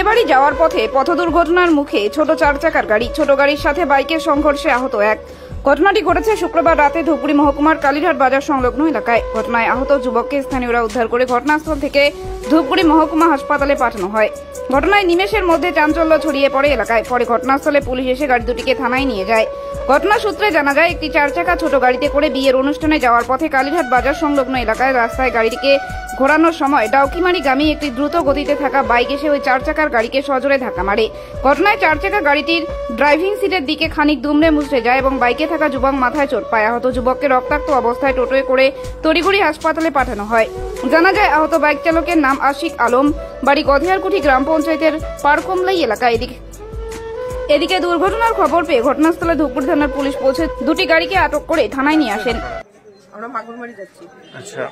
বিয়েবাড়ি যাওয়ার পথে পথ দুর্ঘটনার মুখে ছোট 4 চাকার গাড়ি, ছোট গাড়ির সাথে বাইকের সংঘর্ষে আহত এক। ঘটনাটি ঘটেছে শুক্রবার রাতে ধূপগুড়ি মহকুমার কালীঘাট বাজার সংলগ্ন এলাকায়। ঘটনায় আহত যুবককে স্থানীয়রা উদ্ধার করে ঘটনাস্থল থেকে ধূপগুড়ি মহকুমা হাসপাতালে পাঠানো হয়। ঘটনায় নিমেষের মধ্যে চাঞ্চল্য ছড়িয়ে পড়ে এলাকায়। পরে ঘটনাস্থলে পুলিশ এসে গাড়ি দুটিকে থানায় নিয়ে যায়। ঘটনা সূত্রে জানা যায়, একটি 4 চাকা ছোট গাড়িতে করে বিয়ের অনুষ্ঠানে যাওয়ার পথে কালীঘাট বাজার সংলগ্ন এলাকায় রাস্তায় গাড়িটিকে ঘোরানোর সময় ডাউকিমারিগামী একটি দ্রুত গতিতে থাকা বাইক এসে ওই 4 চাকার গাড়িকে সজোরে ধাক্কা মারে। ঘটনায় 4 চাকা গাড়িটির ড্রাইভিং সিটের দিকে খানিক দুমড়ে মুচড়ে যায় এবং বাইকে থাকা যুবক মাথায় চোট পায়। আহত যুবককে রক্তাক্ত অবস্থায় টোটোয় করে তড়িঘড়ি হাসপাতালে পাঠানো হয়। জানা যায়, আহত বাইক চালকের নাম আশিক আলম, বাড়ি গধিয়ারকুঠি গ্রাম পঞ্চায়েতের পারকমলাই এলাকা। এদিকে দুর্ঘটনার খবর পেয়ে ঘটনাস্থলে ধূপগুড়ি থানার পুলিশ পৌঁছে দুটি গাড়িকে আটক করে থানায় নিয়ে আসেন। আমরা মাগুরমারি যাচ্ছি। আচ্ছা,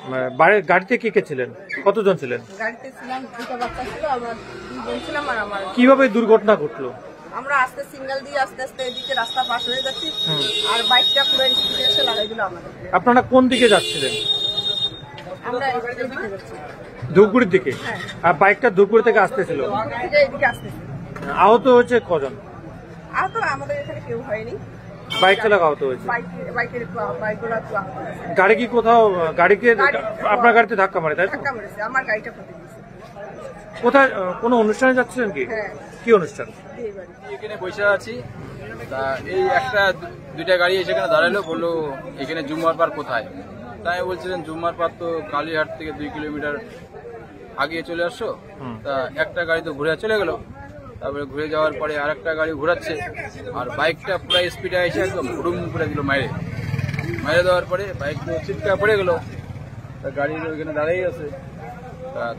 গাড়িতে কে কে ছিলেন? কতজন ছিলেন? গাড়িতে ছিলাম, দুটো বাচ্চা ছিল, আমরা দুজন ছিলাম। আর আমার কিভাবে দুর্ঘটনা ঘটলো? আমরা আস্তে সিঙ্গেল দিয়ে আস্তে আস্তে এদিকে রাস্তা পার হয়ে যাচ্ছি, আর বাইকটা পুরো স্পিডে এসে লাগাই দিল আমাদের। আপনারা কোন দিকে যাচ্ছিলেন? আমরা এদিকে যাচ্ছি, ধূপগুড়ির দিকে। আর বাইকটা ধূপগুড়ি থেকে আসতেছিল? এদিকে আসতেছি। আহত হয়েছে কজন? আর তো আমাদের এখানে কেউ হয়নি। বাইক চালক আহত হয়েছে। বাইকগুলো তো আহত হয়েছে। গাড়ি কি কোথাও আপনার গাড়িতে ধাক্কা মারে? তাই তো? ধাক্কা মেরেছে, আমার গাড়িটা ফেটে গেছে। কোথায় কোনো অনুষ্ঠানে যাচ্ছিলেন কি? হ্যাঁ। কি অনুষ্ঠান? এখানে বসে আছি, তা এই দুইটা গাড়ি এখানে দাঁড়ালো, বললো এখানে জুম্মার পার কোথায়। তাই বলছিলেন জুম্মার পার তো কালীঘাট থেকে 2 কিলোমিটার আগে চলে আসছো। তা একটা গাড়ি তো ঘুরে চলে গেল, তারপরে ঘুরে যাওয়ার পরে আর একটা গাড়ি ঘোরাচ্ছে, আর বাইকটা পুরো স্পিডে এসে একদম হুড়ুম করে দিল, মাইরে দেওয়ার পরে বাইক তো চিৎকা পড়ে গেল। তা গাড়ি ওইখানে দাঁড়িয়ে আছে,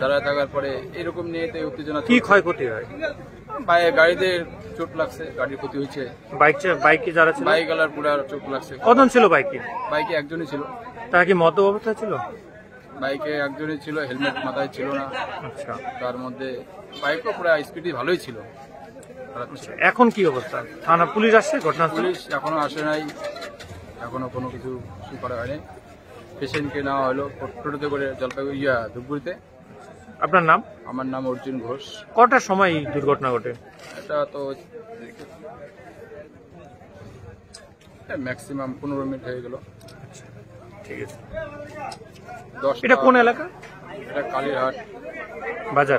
দাঁড়ায় থাকার পরে এরকম নিয়ে তো উত্তেজনা। কি ক্ষয়ক্ষতি হয়? গাড়িতে চোট লাগছে, গাড়ির ক্ষতি হয়েছে। বাইকে যারা ছিল? বাইক আলার পুরো চোট লাগছে। কজন ছিল বাইকে? বাইকে একজনই ছিল। তারা কি মদ্য অবস্থায় ছিল? বাইকে একজনই ছিল, হেলমেট মাথায় ছিল না। আচ্ছা। তার মধ্যে বাইকও পুরো স্পিডই ভালোই ছিল। এখন কি অবস্থা? থানা পুলিশ আসছে? ঘটনা পুলিশ এখনো আসে নাই, এখনো কোনো কিছু করা হয়নি। পেশেন্টকে নেওয়া হলো টোটোতে করে ধূপগুড়িতে। আপনার নাম? আমার নাম অর্জুন ঘোষ। কটার সময় এই দুর্ঘটনা ঘটে? এটা তো ম্যাক্সিমাম 15 মিনিট হয়ে গেল। ঠিক আছে। 10। এটা কোন এলাকা? এটা কালীঘাট বাজার।